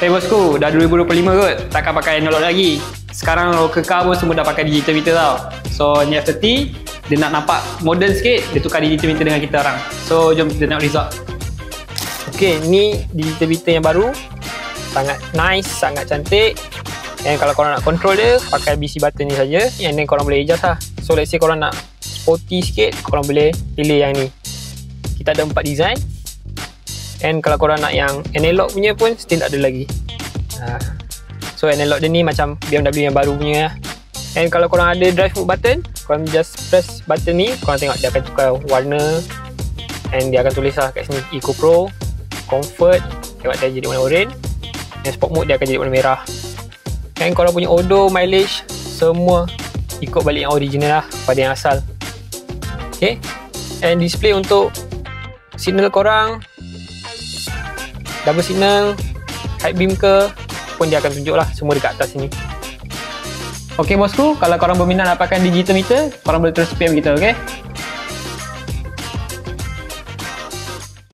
Bosku, dah 2025 kot, takkan pakai analog lagi. Sekarang local car pun semua dah pakai digital meter tau. So ni F30, dia nak nampak modern sikit, dia tukar digital meter dengan kita orang. So jom kita tengok result. Okay, ni digital meter yang baru. Sangat nice, sangat cantik. And kalau korang nak control dia, pakai BC button ni saja. Yang ni korang boleh adjust lah. So let's say korang nak sporty sikit, korang boleh pilih yang ni. Kita ada 4 design. And kalau korang nak yang analog punya pun still ada lagi. So analog dia ni macam BMW yang baru punya lah. And kalau korang ada drive mode button, korang just press button ni, korang tengok dia akan tukar warna. And dia akan tulis lah kat sini Eco Pro, Comfort, tengok dia jadi warna orange. And Sport mode dia akan jadi warna merah. And korang punya odo, mileage, semua ikut balik yang original lah, pada yang asal. Okay. And display untuk signal korang, double signal, high beam ke pun dia akan tunjuk lah, semua dekat atas sini. Okay bosku, kalau korang berminat nak pakai digital meter, korang boleh terus PM kita, okay?